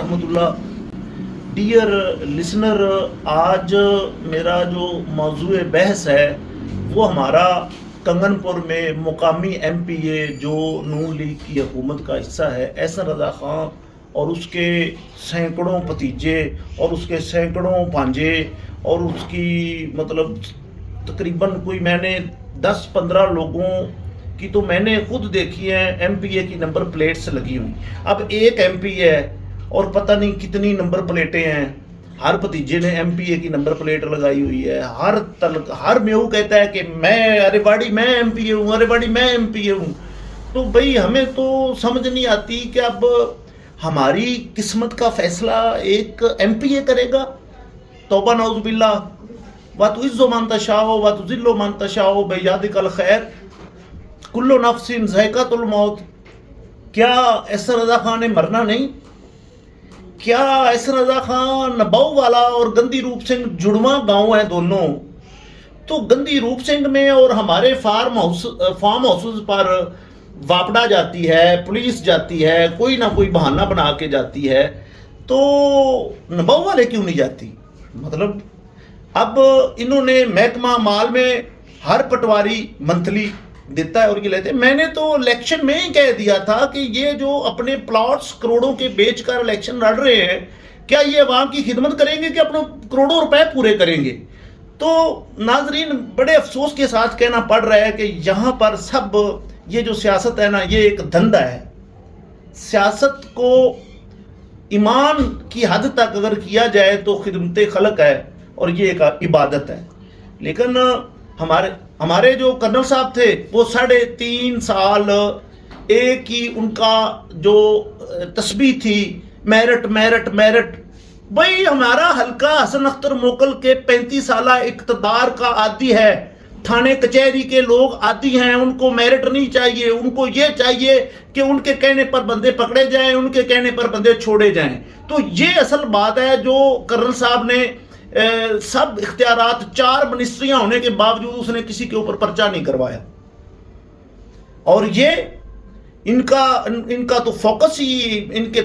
रहमतुल्लाह। Dear listener, आज मेरा जो मौजूद बहस है वो हमारा कंगनपुर में मुकामी MPA जो नून लीग की हुकूमत का हिस्सा है एहसन रज़ा ख़ान और उसके सैकड़ों भतीजे और उसके सैकड़ों भांजे और उसकी मतलब तकरीबन कोई मैंने 10-15 लोगों की तो मैंने खुद देखी है MPA की नंबर प्लेट्स लगी हुई। अब एक MPA है और पता नहीं कितनी नंबर प्लेटें हैं, हर भतीजे ने MPA की नंबर प्लेट लगाई हुई है। हर मेहू कहता है कि मैं अरे बाड़ी मैं MPA हूँ, अरे बाड़ी मैं MPA हूँ। तो भाई हमें तो समझ नहीं आती कि अब हमारी किस्मत का फैसला एक MPA करेगा। तौबा नौज़ुबिल्लाह। व तुइज़्ज़ु मन तशाओ व तुज़िल्लु मन तशाओ बियदिकल खैर कुल्लु नफ्सिन ज़ाइक़ातुल मौत। क्या एहसन रज़ा खान ने मरना नहीं? क्या एहसन रज़ा खान नबाऊ वाला और गंदी रूप सिंह जुड़वा गांव है दोनों, तो गंदी रूप सिंह में और हमारे फार्म हाउसेस पर वापड़ा जाती है, पुलिस जाती है, कोई ना कोई बहाना बना के जाती है, तो नबाऊ वाले क्यों नहीं जाती? मतलब अब इन्होंने महकमा माल में हर पटवारी मंथली देता है और ये लेते हैं। मैंने तो इलेक्शन में ही कह दिया था कि ये जो अपने प्लॉट्स करोड़ों के बेचकर इलेक्शन लड़ रहे हैं, क्या ये अवाम की खिदमत करेंगे कि अपने करोड़ों रुपए पूरे करेंगे? तो नाजरीन, बड़े अफसोस के साथ कहना पड़ रहा है कि यहाँ पर सब ये जो सियासत है ना, ये एक धंधा है। सियासत को ईमान की हद तक अगर किया जाए तो खिदमत खलक है और ये एक इबादत है। लेकिन हमारे जो कर्नल साहब थे वो 3.5 साल एक ही उनका जो तस्बीह थी, मेरिट मेरिट मेरिट। भाई हमारा हल्का हसन अख्तर मोकल के 35 साल इक़्तिदार का आदी है, थाने कचहरी के लोग आदी हैं, उनको मेरिट नहीं चाहिए, उनको ये चाहिए कि उनके कहने पर बंदे पकड़े जाएं, उनके कहने पर बंदे छोड़े जाएं। तो ये असल बात है जो कर्नल साहब ने सब इख्तियारात 4 मिनिस्ट्रियां होने के बावजूद उसने किसी के ऊपर पर्चा नहीं करवाया। और ये इनका तो फोकस ही इनके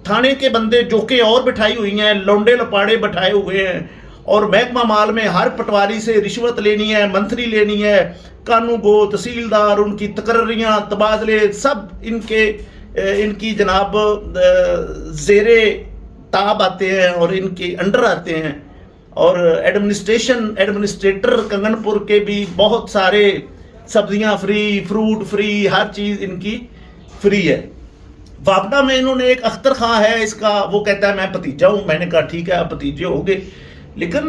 थाने के बंदे जोके और बिठाई हुई हैं, लौंडे लपाड़े बिठाए हुए हैं और महकमा माल में हर पटवारी से रिश्वत लेनी है, मंथली लेनी है, कानूगो तहसीलदार उनकी तकर्रियाँ तबादले सब इनकी जनाब ज़ेरे ताब आते हैं और इनके अंडर आते हैं। और एडमिनिस्ट्रेटर कंगनपुर के भी बहुत सारे सब्जियां फ्री, फ्रूट फ्री, हर चीज़ इनकी फ्री है। वापडा में इन्होंने एक अख्तर खां है इसका, वो कहता है मैं भतीजा हूँ। मैंने कहा ठीक है आप भतीजे होगे, लेकिन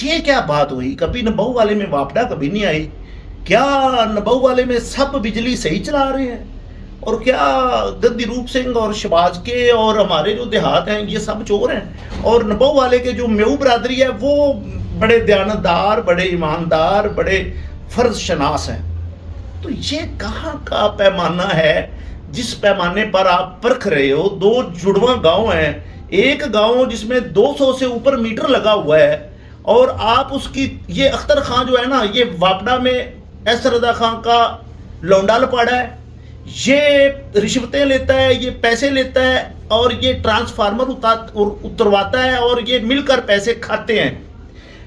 ये क्या बात हुई? कभी नबाऊ वाले में वापडा कभी नहीं आई? क्या नबाऊ वाले में सब बिजली सही चला रहे हैं? और क्या गद्दी रूप सिंह और शबाज के और हमारे जो देहात हैं ये सब चोर हैं? और नबाऊ वाले के जो मेऊ बरादरी है वो बड़े दयानतदार, बड़े ईमानदार, बड़े फर्ज शनास हैं। तो ये कहाँ का पैमाना है जिस पैमाने पर आप परख रहे हो? 2 जुड़वा गांव हैं, एक गांव जिसमें 200 से ऊपर मीटर लगा हुआ है, और आप उसकी ये अख्तर खां जो है ना, ये वापडा में एहसन रज़ा खां का लौंडा लपाड़ा है, ये रिश्वतें लेता है, ये पैसे लेता है और ये ट्रांसफार्मर उतरवाता है और ये मिलकर पैसे खाते हैं।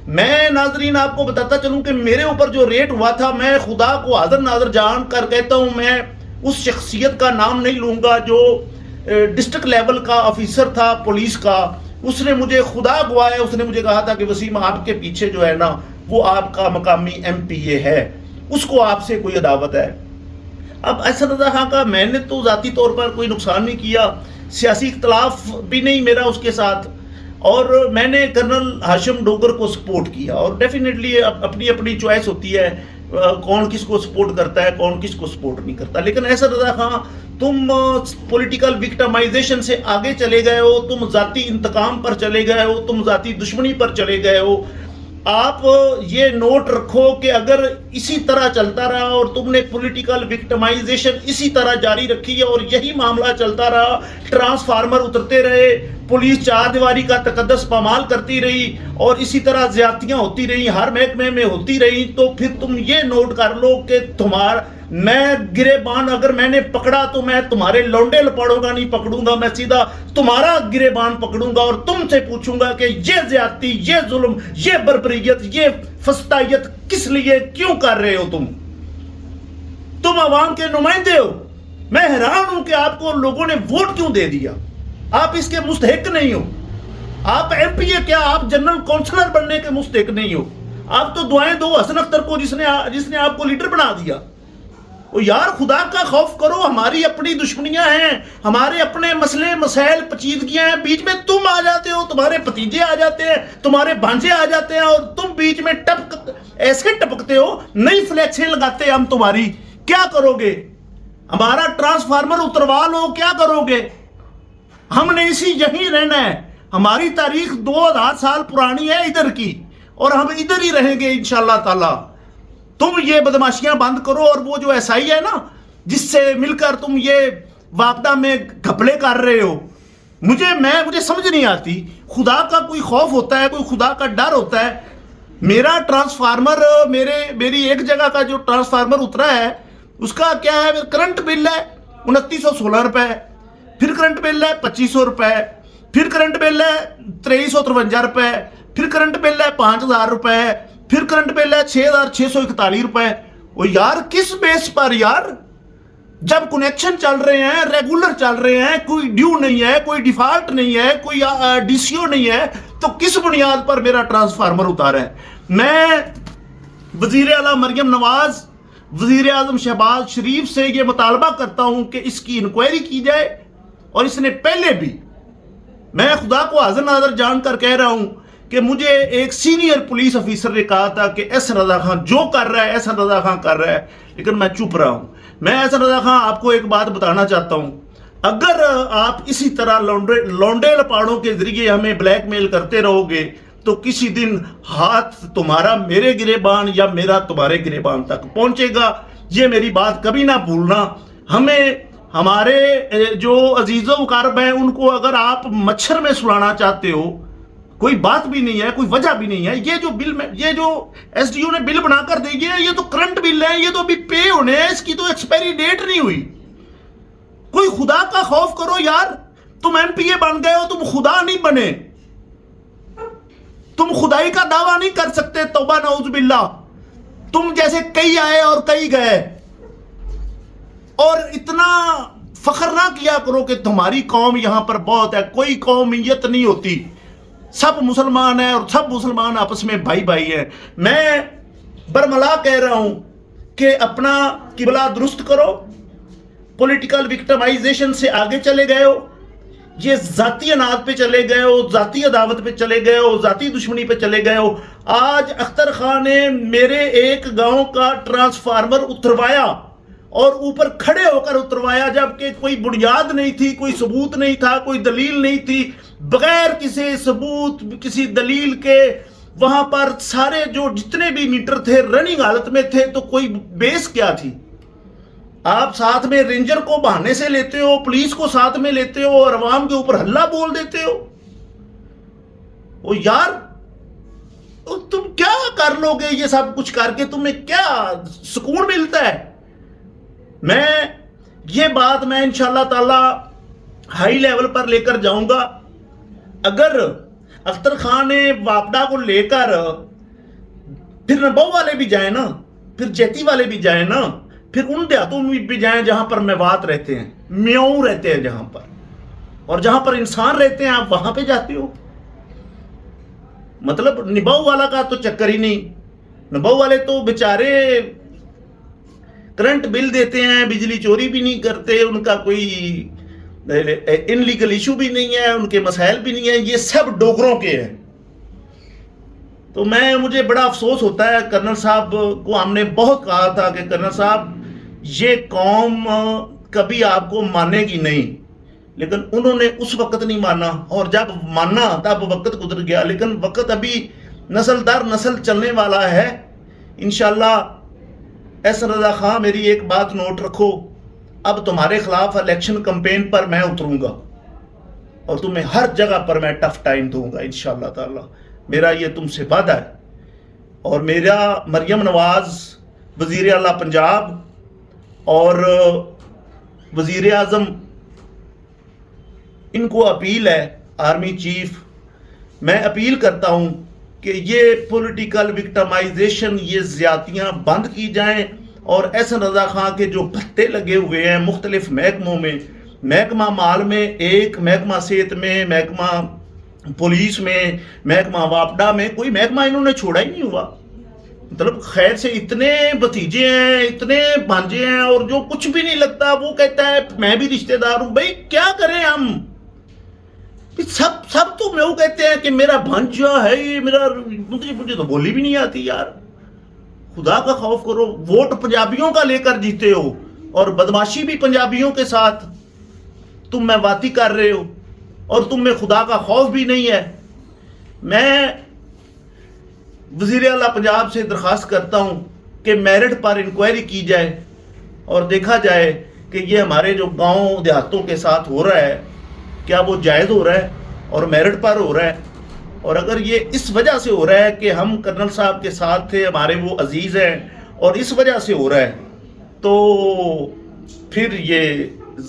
मैं नाजरीन आपको बताता चलूं कि मेरे ऊपर जो रेट हुआ था, मैं खुदा को हाज़िर नाज़िर जान कर कहता हूं, मैं उस शख्सियत का नाम नहीं लूँगा जो डिस्ट्रिक्ट लेवल का ऑफिसर था पुलिस का। उसने मुझे खुदा गवाया, उसने मुझे कहा था कि वसीम आपके पीछे जो है ना वो आपका मकामी MPA है, उसको आपसे कोई अदावत है। अब एहसन रज़ा खान का मैंने तो ज़ाती तौर पर कोई नुकसान नहीं किया, सियासी इख्तलाफ भी नहीं मेरा उसके साथ, और मैंने कर्नल हाशिम डोगर को सपोर्ट किया। और डेफिनेटली अपनी अपनी चॉइस होती है कौन किसको सपोर्ट करता है, कौन किसको सपोर्ट नहीं करता। लेकिन एहसन रज़ा खान, तुम पॉलिटिकल विक्टिमाइजेशन से आगे चले गए हो, तुम ज़ाती इंतकाम पर चले गए हो, तुम ज़ाती दुश्मनी पर चले गए हो। आप ये नोट रखो कि अगर इसी तरह चलता रहा और तुमने पॉलिटिकल विक्टिमाइजेशन इसी तरह जारी रखी है और यही मामला चलता रहा, ट्रांसफार्मर उतरते रहे, पुलिस चारदीवारी का तकद्दस पामाल करती रही और इसी तरह ज्यादतियां होती रही, हर महकमे में होती रही, तो फिर तुम ये नोट कर लो कि तुम्हारा मैं गिरेबान अगर मैंने पकड़ा तो मैं तुम्हारे लौंडे लपाड़ों नहीं पकड़ूंगा, मैं सीधा तुम्हारा गिरेबान पकड़ूंगा और तुमसे पूछूंगा कि ये ज्यादती, ये जुल्म, ये बर्बरियत, ये फस्तायत किस लिए क्यों कर रहे हो? तुम अवाम के नुमाइंदे हो। मैं हैरान हूं कि आपको लोगों ने वोट क्यों दे दिया। आप इसके मुस्तहिक नहीं हो। आप एमपीए क्या, आप जनरल काउंसलर बनने के मुस्तहिक नहीं हो। आप तो दुआएं दो हसन अख्तर को जिसने आपको लीडर बना दिया। ओ यार, खुदा का खौफ करो। हमारी अपनी दुश्मनियां हैं, हमारे अपने मसले मसाइल पेचीदगियां हैं, बीच में तुम आ जाते हो, तुम्हारे भतीजे आ जाते हैं, तुम्हारे भांजे आ जाते हैं और तुम बीच में ऐसे टपकते हो, नई फ्लैक्सें लगाते हम तुम्हारी। क्या करोगे? हमारा ट्रांसफार्मर उतरवा लो, क्या करोगे? हमने यहीं रहना है। हमारी तारीख 2000 साल पुरानी है इधर की, और हम इधर ही रहेंगे इंशाअल्लाह ताला। तुम ये बदमाशियां बंद करो, और वो जो एसआई है ना, जिससे मिलकर तुम ये वापदा में घपले कर रहे हो, मुझे समझ नहीं आती। खुदा का कोई खौफ होता है, कोई खुदा का डर होता है? मेरा ट्रांसफार्मर, मेरी एक जगह का जो ट्रांसफार्मर उतरा है उसका क्या है, करंट बिल है 2916 रुपए, फिर करंट बिल है 2500 रुपए, फिर करंट बिल है 2353 रुपए, फिर करंट बिल है 5000 रुपए, फिर करंट बिल है 6641 रुपए। वो यार, किस बेस पर यार? जब कनेक्शन चल रहे हैं, रेगुलर चल रहे हैं, कोई ड्यू नहीं है, कोई डिफॉल्ट नहीं है, कोई डीसीओ नहीं है, तो किस बुनियाद पर मेरा ट्रांसफार्मर उतारा है? मैं वजीर आला मरियम नवाज, वजीर आजम शहबाज शरीफ से यह मुतालबा करता हूं कि इसकी इंक्वायरी की जाए। और इसने पहले भी, मैं खुदा को हाजिर नाज़र जानकर कह रहा हूं कि मुझे एक सीनियर पुलिस ऑफिसर ने कहा था कि एहसन रजा खान जो कर रहा है, एहसन रजा खान कर रहा है, लेकिन मैं चुप रहा हूं। मैं एहसन रजा खान आपको एक बात बताना चाहता हूं, अगर आप इसी तरह लौंडे लपाड़ों के जरिए हमें ब्लैकमेल करते रहोगे तो किसी दिन हाथ तुम्हारा मेरे गिरेबान या मेरा तुम्हारे गिरेबान तक पहुंचेगा। ये मेरी बात कभी ना भूलना। हमें, हमारे जो अजीजो मुकारब हैं, उनको अगर आप मच्छर में सुलाना चाहते हो, कोई बात भी नहीं है, कोई वजह भी नहीं है। ये जो बिल में, ये जो एसडीओ ने बिल बनाकर दे दिया, ये तो करंट बिल है, ये तो अभी पे होने हैं, इसकी तो एक्सपायरी डेट नहीं हुई। कोई खुदा का खौफ करो यार। तुम एमपीए बन गए हो, तुम खुदा नहीं बने। तुम खुदाई का दावा नहीं कर सकते, तौबा नऊज़ बिल्लाह। तुम जैसे कई आए और कई गए, और इतना फख्र ना किया करो कि तुम्हारी कौम यहां पर बहुत है। कोई कौमियत नहीं होती, सब मुसलमान है और सब मुसलमान आपस में भाई भाई है। मैं बरमला कह रहा हूं कि अपना किबला दुरुस्त करो। पॉलिटिकल विक्टिमाइजेशन से आगे चले गए हो, ये जाती अनाद पे चले गए हो, जाती अदावत पे चले गए हो, जाती दुश्मनी पे चले गए हो। आज अख्तर खान ने मेरे एक गांव का ट्रांसफार्मर उतरवाया, और ऊपर खड़े होकर उतरवाया, जबकि कोई बुनियाद नहीं थी, कोई सबूत नहीं था, कोई दलील नहीं थी। बगैर किसी सबूत, किसी दलील के वहां पर सारे जो जितने भी मीटर थे रनिंग हालत में थे, तो कोई बेस क्या थी? आप साथ में रेंजर को बहाने से लेते हो, पुलिस को साथ में लेते हो, और अवाम के ऊपर हल्ला बोल देते हो। ओ यार, तुम क्या कर लोगे? ये सब कुछ करके तुम्हें क्या सुकून मिलता है? ये बात मैं इंशाअल्लाह ताला हाई लेवल पर लेकर जाऊंगा। अगर अख्तर खान ने वापडा को लेकर, फिर नबो वाले भी जाए ना, फिर जैती वाले भी जाए ना, फिर उन देहातों में भी जाएं जहां पर मेवात रहते हैं, म्याऊ रहते हैं जहां पर, और जहां पर इंसान रहते हैं, आप वहां पे जाते हो। मतलब निबाऊ वाला का तो चक्कर ही नहीं। निबाऊ वाले तो बेचारे करंट बिल देते हैं, बिजली चोरी भी नहीं करते, उनका कोई इनलीगल इशू भी नहीं है, उनके मसाइल भी नहीं है, ये सब डोगरों के हैं। तो मुझे बड़ा अफसोस होता है। कर्नल साहब को हमने बहुत कहा था कि कर्नल साहब, ये कौम कभी आपको मानेगी नहीं, लेकिन उन्होंने उस वक्त नहीं माना, और जब माना तब वक्त गुजर गया। लेकिन वक्त अभी नस्ल दर नस्ल चलने वाला है इंशाअल्लाह। एहसन रजा खान, मेरी एक बात नोट रखो, अब तुम्हारे खिलाफ इलेक्शन कैंपेन पर मैं उतरूंगा, اور تمہیں ہر جگہ پر میں ٹف ٹائم دوں گا انشاءاللہ تعالی. میرا یہ تم سے وعدہ ہے. اور میرا مریم نواز وزیر اعلیٰ پنجاب اور وزیر اعظم ان کو اپیل ہے، آرمی چیف، میں اپیل کرتا ہوں کہ یہ پولیٹیکل وکٹمائزیشن، یہ زیادتیاں بند کی جائیں، اور احسن رضا خان کے جو بھتے لگے ہوئے ہیں مختلف محکموں میں، محکمہ مال میں ایک، محکمہ صحت میں، محکمہ پولیس میں، محکمہ واپڈا میں، کوئی محکمہ انہوں نے چھوڑا ہی نہیں ہوا. مطلب خیر سے اتنے بھتیجے ہیں، اتنے بھانجے ہیں، اور جو کچھ بھی نہیں لگتا وہ کہتا ہے میں بھی رشتہ دار ہوں. بھائی کیا کریں ہم؟ سب تو وہ کہتے ہیں کہ میرا بھانجا ہے یہ، میرا، مجھے تو بولی بھی نہیں آتی یار. خدا کا خوف کرو. ووٹ پنجابیوں کا لے کر جیتے ہو اور بدماشی بھی پنجابیوں کے ساتھ تم میں واتی کر رہے ہو، اور تم میں خدا کا خوف بھی نہیں ہے. میں وزیر اعلیٰ پنجاب سے درخواست کرتا ہوں کہ میرٹ پر انکوائری کی جائے اور دیکھا جائے کہ یہ ہمارے جو گاؤں دیہاتوں کے ساتھ ہو رہا ہے کیا وہ جائز ہو رہا ہے اور میرٹ پر ہو رہا ہے. اور اگر یہ اس وجہ سے ہو رہا ہے کہ ہم کرنل صاحب کے ساتھ تھے، ہمارے وہ عزیز ہیں، اور اس وجہ سے ہو رہا ہے، تو پھر یہ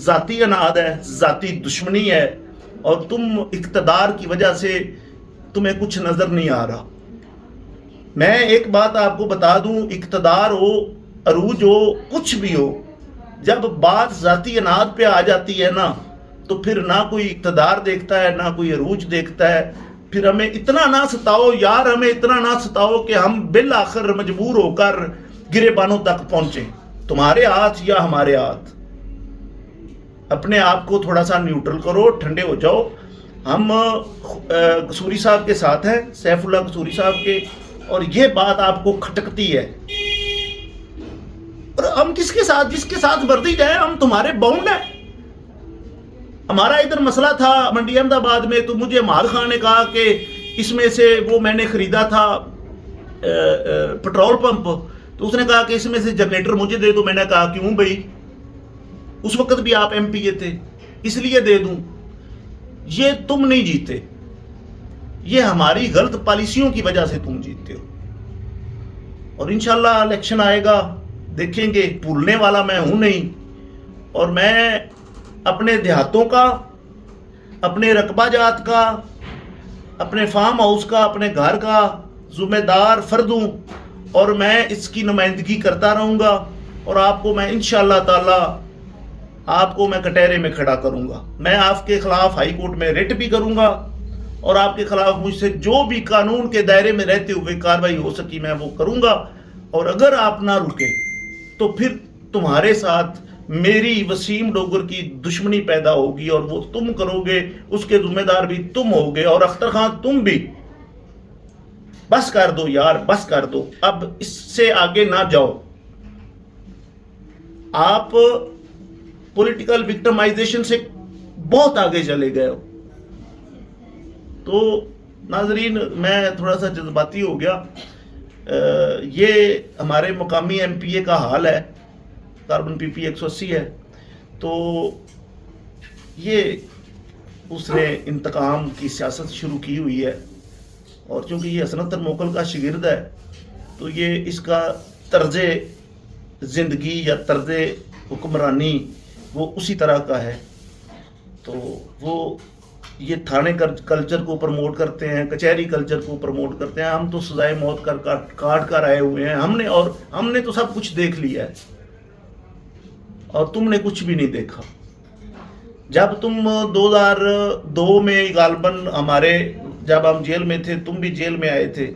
ذاتی اناد ہے، ذاتی دشمنی ہے، اور تم اقتدار کی وجہ سے تمہیں کچھ نظر نہیں آ رہا. میں ایک بات آپ کو بتا دوں، اقتدار ہو، عروج ہو، کچھ بھی ہو، جب بات ذاتی اناد پہ آ جاتی ہے نا، تو پھر نہ کوئی اقتدار دیکھتا ہے، نہ کوئی عروج دیکھتا ہے. پھر ہمیں اتنا نہ ستاؤ یار، ہمیں اتنا نہ ستاؤ کہ ہم بالآخر مجبور ہو کر گریبانوں تک پہنچیں. تمہارے ہاتھ یا ہمارے ہاتھ. اپنے آپ کو تھوڑا سا نیوٹرل کرو، ٹھنڈے ہو جاؤ. ہم قصوری صاحب کے ساتھ ہیں، سیف اللہ قصوری صاحب کے، اور یہ بات آپ کو کھٹکتی ہے. اور ہم کس کے ساتھ، جس کے ساتھ بردی جائے، ہم تمہارے باؤنڈ ہیں. ہمارا ادھر مسئلہ تھا منڈی احمد آباد میں، تو مجھے مال خان نے کہا کہ اس میں سے وہ میں نے خریدا تھا پٹرول پمپ، تو اس نے کہا کہ اس میں سے جنریٹر مجھے دے دو. میں نے کہا کیوں بھائی، اس وقت بھی آپ ایم پی اے تھے، اس لیے دے دوں. یہ تم نہیں جیتے، یہ ہماری غلط پالیسیوں کی وجہ سے تم جیتے ہو. اور انشاءاللہ الیکشن آئے گا، دیکھیں گے. بھولنے والا میں ہوں نہیں، اور میں اپنے دیہاتوں کا، اپنے رقبہ جات کا، اپنے فارم ہاؤس کا، اپنے گھر کا ذمہ دار فرد ہوں، اور میں اس کی نمائندگی کرتا رہوں گا. اور آپ کو میں انشاءاللہ تعالی، آپ کو میں کٹہرے میں کھڑا کروں گا. میں آپ کے خلاف ہائی کورٹ میں ریٹ بھی کروں گا، اور آپ کے خلاف مجھ سے جو بھی قانون کے دائرے میں رہتے ہوئے کارروائی ہو سکی میں وہ کروں گا. اور اگر آپ نہ رکے تو پھر تمہارے ساتھ میری وسیم ڈوگر کی دشمنی پیدا ہوگی، اور وہ تم کرو گے، اس کے ذمہ دار بھی تم ہوگے، اور اختر خان تم بھی. بس کر دو یار، بس کر دو، اب اس سے آگے نہ جاؤ. آپ پولیٹیکل وکٹمائزیشن سے بہت آگے چلے گئے ہو. تو ناظرین، میں تھوڑا سا جذباتی ہو گیا. یہ ہمارے مقامی ایم پی اے کا حال ہے، کاربن پی پی 180 ہے. تو یہ اس نے انتقام کی سیاست شروع کی ہوئی ہے، اور چونکہ یہ حسنت موکل کا شاگرد ہے، تو یہ اس کا طرز زندگی یا طرز حکمرانی وہ اسی طرح کا ہے. تو وہ یہ تھانے کلچر کو پروموٹ کرتے ہیں، کچہری کلچر کو پروموٹ کرتے ہیں. ہم تو سزائے موت کاٹ کر آئے ہوئے ہیں. ہم نے تو سب کچھ دیکھ لیا ہے، اور تم نے کچھ بھی نہیں دیکھا. جب تم 2002 میں غالباً جب ہم جیل میں تھے، تم بھی جیل میں آئے تھے،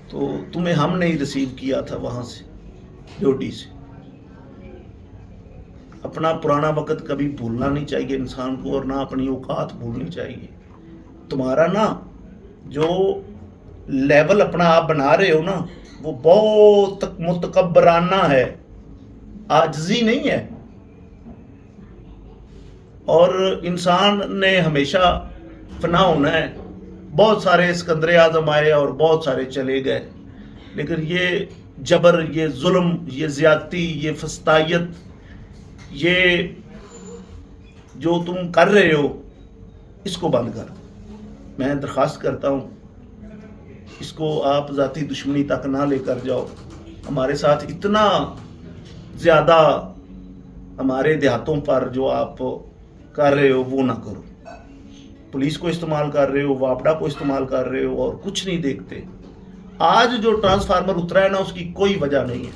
تو تمہیں ہم نے ہی ریسیو کیا تھا وہاں سے، ڈیوٹی سے. اپنا پرانا وقت کبھی بھولنا نہیں چاہیے انسان کو، اور نہ اپنی اوقات بھولنی چاہیے. تمہارا نا جو لیول اپنا آپ بنا رہے ہو نا، وہ بہت متکبرانہ ہے، عاجزی نہیں ہے. اور انسان نے ہمیشہ فنا ہونا ہے. بہت سارے اسکندر اعظم آئے اور بہت سارے چلے گئے، لیکن یہ جبر، یہ ظلم، یہ زیادتی، یہ فسطائیت، یہ جو تم کر رہے ہو، اس کو بند کر. میں درخواست کرتا ہوں اس کو آپ ذاتی دشمنی تک نہ لے کر جاؤ. ہمارے ساتھ اتنا زیادہ ہمارے دیہاتوں پر جو آپ کر رہے ہو وہ نہ کرو. پولیس کو استعمال کر رہے ہو, واپڈا کو استعمال کر رہے ہو اور کچھ نہیں دیکھتے. آج جو ٹرانسفارمر اترا ہے نا, اس کی کوئی وجہ نہیں ہے,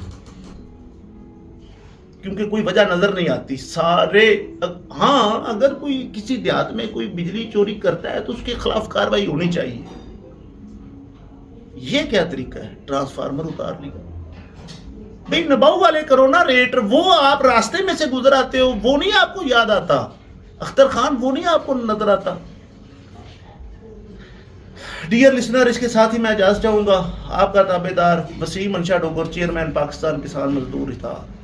کیونکہ کوئی وجہ نظر نہیں آتی. سارے ہاں اگر کوئی کسی دیہات میں کوئی بجلی چوری کرتا ہے تو اس کے خلاف کاروائی ہونی چاہیے. یہ کیا طریقہ ہے ٹرانسفارمر اتار لیا؟ بھئی نباؤ والے کرو نا ریٹ. وہ آپ راستے میں سے گزر آتے ہو, وہ نہیں آپ کو یاد آتا. اختر خان وہ نہیں آپ کو نظر آتا. ڈیئر لسنر, اس کے ساتھ ہی میں اجازت چاہوں گا. آپ کا تابعدار وسیم منشا ڈوگر, چیئرمین پاکستان کسان مزدور اتحاد.